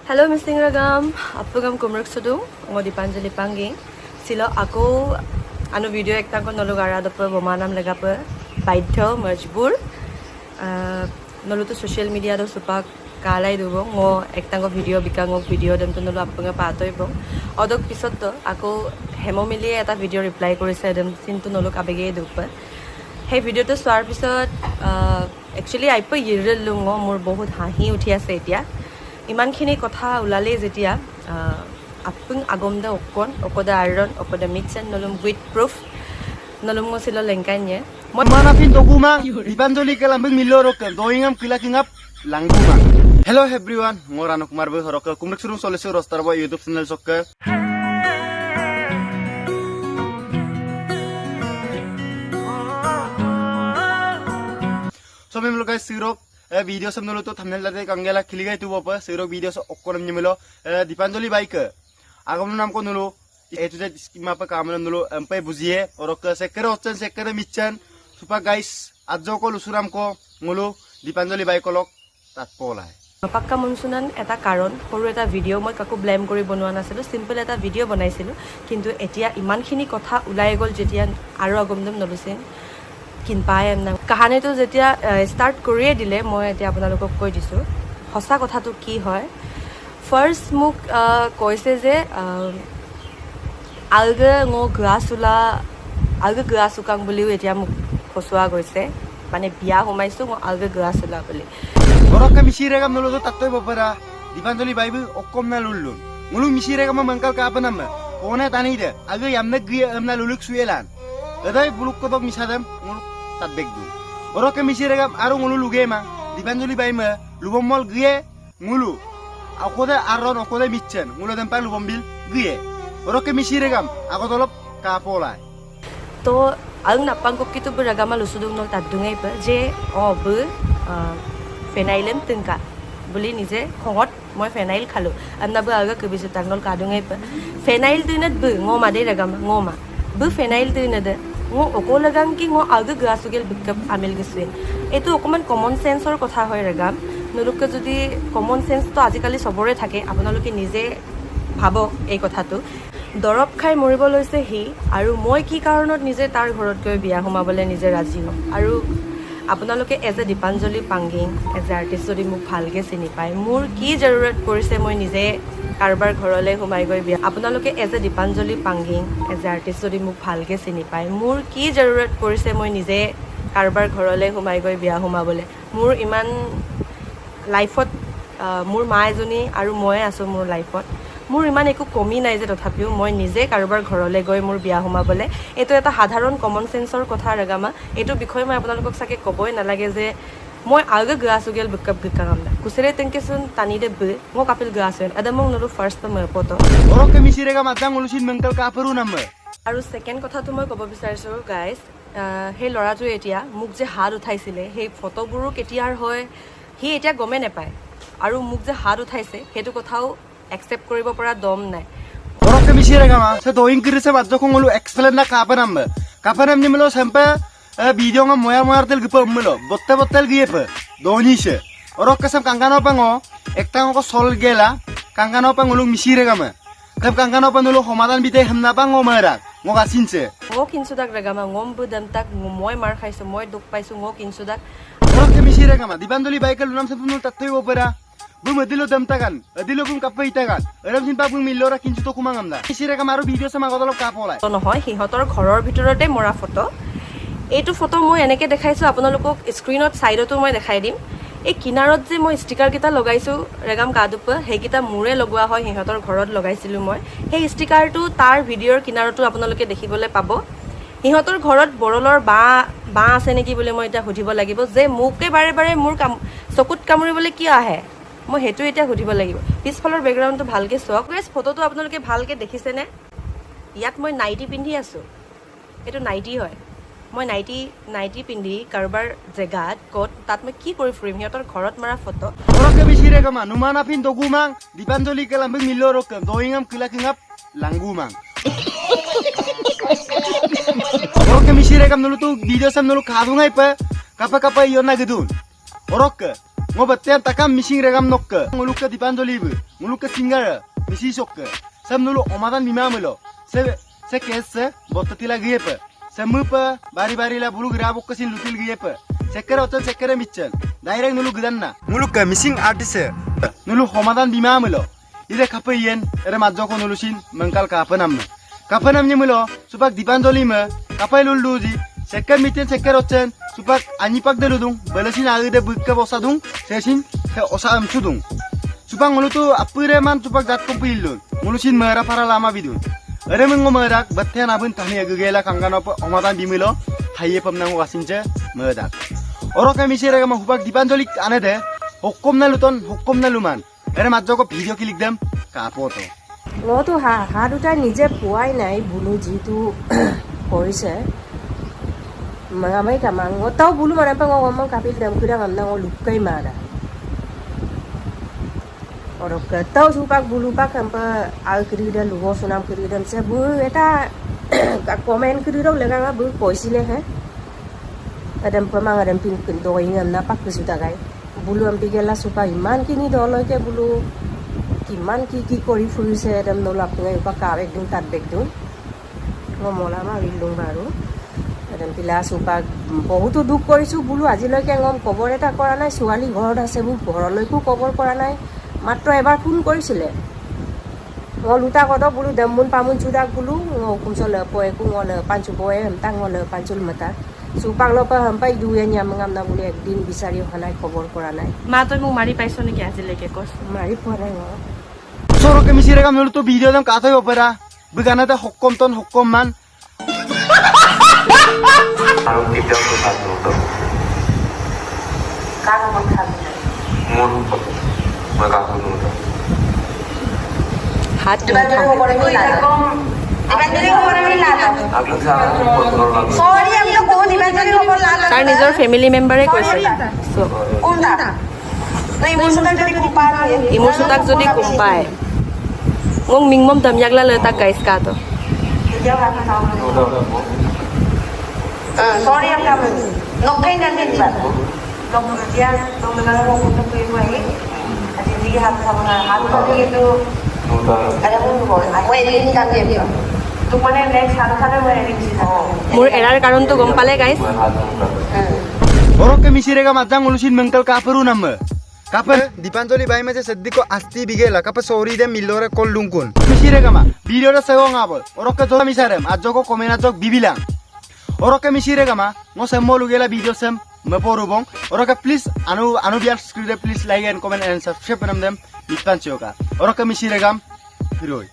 Hello, Mr. Ragam. Apagam kumruk sudung. Ngodi Panjali pangi. Silo ako ano video ekta ko nolugara dopa bomanam lagapa baidyo majbur. Noluto social media do supak kalay dubo ngo ekta ko video bikang video dem to nolu apanga patoy bro. Odok pisot to ako hemomili eta video reply korise dem sintu noluk abege dopa. Hey video to swar pisot actually aipa yirel lungo mor bahut hahi uthi ase etia. ইমানখিনি কথা উলালে যেতিয়া আপং আগমদা অকদা iron অকদা mix and নলম with proof নলম মছিল লেংকাইnye manapin toguma dibanjoli kalambing milorok doingam kilakingap languma hello everyone ngoranok marbe horok kumrek surung solesu roastr boy youtube channel sokke so memlo guys sirok video sam nolo to thumbnail late kangela khiligai tu bopa sero video so okkoram nimelo dipanjoli bike agam nam ko nolo e to schema pa kamla nolo ampai bujiye orok sekere ochchen sekere michan supa guys ajjo ko lusuram ko nolo dipanjoli bike lok tat polai পাক্কা মনসুনান এটা কাৰণ সৰু এটা video মই কাকো blame কৰি বনোৱা নাছিলো সিম্পল এটা ভিডিও বনাইছিলো কিন্তু এতিয়া ইমানখিনি কথা উলাই গল যেতিয়া আৰু আগমদম নলুছিন কিনপায় না কাহানীটো যেতিয়া ষ্টাৰ্ট কৰিয়ে দিলে মই এতিয়া আপোনালোকক কৈ দিছো হসা কথাটো কি হয় ফাৰ্স্ট মোক কৈছে যে আলগে ngো গ্ৰাসুকাং বুলিও এতিয়া মোক ফসোৱা গৈছে মানে বিয়া হোমাইছো ngো আলগে গ্ৰাসুলা বুলি orok misirega nolo to tattoy bopara dipanjoli baibu okkom na lullun ngulu misirega ma mangkal ka apa nama ona tani de age yamna gria amna luluk suelan edai buluk ko dog misadam ngulu tatbek du orok misirega aru ngulu luge ma dipanjoli baima lubomol grie ngulu akoda aron akoda michen ngulu dempa lubombil grie orok misirega agodolop ka polai to ang napangkop kito beragama lusudung nol tadungai pa je ob ফেনাইলেম তিনকা বুলি নিজে খঙত মই phenyl খালো আন্নাবো আগা কবিছে টাংনল কাদুঙাই পা phenyl দিনত ব ngো মাদে রাগাম ngো মা ব ফেনাইল দিনদে ngো অকো লাগাম কি ngো আগা গ্ৰাসুগেল বিকপ আমিল গছে এটো অকমান কমন সেন্সৰ কথা হয় ৰাগাম নলুকে যদি কমন সেন্স তো আজিকালি সবৰে থাকে আপোনালোকে নিজে ভাবক এই কথাটো দৰব খাই মৰিব লৈছে হি আৰু মই কি কাৰণত নিজে তাৰ ঘৰত গৈ বিয়া হোমাবলে নিজে ৰাজি হম আৰু আপোনালোকে as a Dipanjali Panging as a artist যদি মোক ভালকে চিনি পায় মোৰ কি জৰুৰত পৰিছে মই নিজে কাৰোবাৰ ঘৰলৈ সোমাই গৈ বিয়া আপোনালোকে as a Dipanjali Panging as a artist যদি মোক ভালকে চিনি পায় মোৰ কি জৰুৰত পৰিছে মই নিজে কাৰোবাৰ ঘৰলৈ সোমাই গৈ বিয়া সোমাবলৈ মোৰ ইমান লাইফত মোৰ মা এজনী আৰু মই আছো মোৰ লাইফত মোৰ ইমান একো কমি নাই যে তথাপিও মই নিজে কাৰোবাৰ ঘৰলৈ গৈ মোৰ বিয়া হোমাবলৈ এইটো এটা সাধাৰণ কমন সেন্সৰ কথা ৰাগামা এইটো বিষয় মই আপোনালোকক সাকে কবই নালাগে যে মই আগে গ্ৰাসুগেল বিকপ বিকাম না কুসৰে তেনকেছন টানি দে ব মই কাপিল গ্ৰাসেন এদমং নলো ফাৰ্স্ট মই পটো orok misirega matang ulusin mangkal ka peru namme আৰু সেকেন্ড কথাটো মই কব বিচাৰিছো গাইস হে লৰাটো এতিয়া মোক যে হাত উঠাইছিলে সেই ফটোবোৰো কেতিয়াৰ হয় হি এতিয়া গমে নেপায় আৰু মোক যে হাত উঠাইছে হেতু কথাও accept কৰিব পৰা দম নাই orok misirega ma se doing kirise badjo ko ngulu explain na ka panam nimelo sampe video nga moyar tel gipa mmelo bottel giepe donise orok kasam kangano pango ekta ko sol gela kangano pangulu misirega ma kap kangano panulu homadan bite hamna pango mara ngo gasinse ngo kinsudak regama ngom budam tak moi mar khaiso moi duk paiso ngo kinsudak orok misirega ma dibanjoli baikal lunam sapunu tattoy opera bum adilo damtagan adilo bum kapaitagan eram sin babum millora kinchu to kumangamda misirega maru video sama godolo kapolai তো নহয় হিহতৰ ঘৰৰ ভিতৰতে মৰা photo এইটো photo মই এনেকে দেখাইছো আপোনালোকক স্ক্ৰিনত সাইডতো মই দেখাই দিম এই কিনাৰত যে মই ষ্টিকাৰ কিটা লগাইছো ৰেগাম কাদুপ হেকিটা মুৰে লগোৱা হয় হিহতৰ ঘৰত লগাইছিলো মই সেই ষ্টিকাৰটো তাৰ ভিডিওৰ কিনাৰতো আপোনালোকে দেখিবলৈ পাব হিহতৰ ঘৰত বৰলৰ বা আছে নেকি বুলি মই এটা সুধিব লাগিব যে মুকে বাৰে বাৰে মোৰ চকুত কামুৰিবলৈ কি আহে মই হেতু এটা সুধিব লাগিব পিছফালৰ বেকগ্ৰাউণ্ডটো ভালকে চক গাইস ফটোটো আপোনালোকে ভালকে দেখিছে নে ইয়াত মই নাইটি পিন্ধি আছো এটো নাইটি হয় মই নাইটি পিন্ধি কাৰোবাৰ জেগাত কোট তাত মই কি কৰি ফুৰিম হিহঁতৰ ঘৰত মাৰা photo orok misirega ma numanapin togumang dipanjoli kalambing milorok doingam kilakingap langumang orok misirega nulu tu video sam nulu kadungai pa kapa yona gedun orok ngo batten takam missing regam nokke nguluk ke dipanjoli bu nguluk ke singer misi sokke sam nulu omadan bimamelo se kesse botatila giyepe semupa bari la bulu grabok kesin lutil giyepe sekkere otel sekkere miccel direct nulu gidanna nguluk ke missing artist nulu omadan bimamelo ide kapayen ere majjoko nulusin mengkal kapanamnya melo supak dipanjoli me kapai lulduji sekker miten sekker ochen supak anyipak deludung balasin agde bukka bosadung sesin he osam sudung supak ngulutu apure man supak dat kompilun ngulusin mera para lama bidun ere mengo merak batten abun tani agegela kangano omadan bimelo haye pamnang wasinje medak oroka misere ma hupak dipanjoli anede hukumna luman ere majjoko video kilik dem kapoto মইতো হাঁহ দুটা নিজে পোৱাই নাই বোলো যিটো কৰিছে মাঙামাই কামাং তাও বোলো মানে ngomong kapil dam kudang amnang lukai mara orok tahu supak bulu pak hampa al kerida lugo sunam kerida se bu eta komen kerida lega bu poisile he adam pamang adam pin doi ngam na pak suta gai bulu am tigela supak iman kini doloi ke bulu কিমান কি কৰি ফুৰিছে একদম নলাপ ngay pa ka ekdum tat bekdum ngomola ma bildung baru একদম পিলা সুপাক বহুতো দুখ কৰিছো বুলো আজিলৈকে ngom খবৰ এটা কৰা নাই ছোৱালী ঘৰত আছে বু ঘৰলৈকো খবৰ কৰা নাই মাত্ৰ এবাৰ ফোন কৰিছিলে ngoluta kodo bulu damun pamun sudak bulu ngomsole poe ku ngole pancu poe hemtang ngole pancul mata সুপাক লপা হাম্পাই দুয়ে নিয়ামঙাম না বলে একদিন বিচাৰি হানাই খবৰ কৰা নাই মা তই মোক মাৰি পাইছ নেকি আজিলৈকে কস মাৰি পোৱা নাই মই soroke misire kam nulu to video dam katoi opera bugana ta hokkom man আৰু কেতিয়াও তো ভাত নতো কাক মন খাবি মোৰ মই কাকো নতো হাত ধৰে খবৰে কম তাৰ নিজৰ ফেমিলি মেম্বাৰে কৈছে ইমোৰ সুতাক যদি কোম্পাই মোক মিংমম দময়াগলা লৈ তাক গাইছ কাটো sorry em làm ngọc thanh đang định bạn ngọc dia ngọc dengan ngọc untuk ibu ini ada tiga hal sama hal itu ada pun boleh wedding kan dia tu mana next hal sana wedding sih মোৰ এৰাৰ কাৰণটো গম পালে গাইছ oroke misire kam ajang ulusin mengkal kaperu namme kape dipanjoli bai maje seddiko asti bigela kape sori de millore kol lungkun misire kama video ra sewong abol oroke jo misarem ajoko komena jok bibilang oroke misire kama ngo semmo lugela video sem meporubong oroke please anu biar screen please like and comment and subscribe nam dem dipan choka oroke misire kam hiroi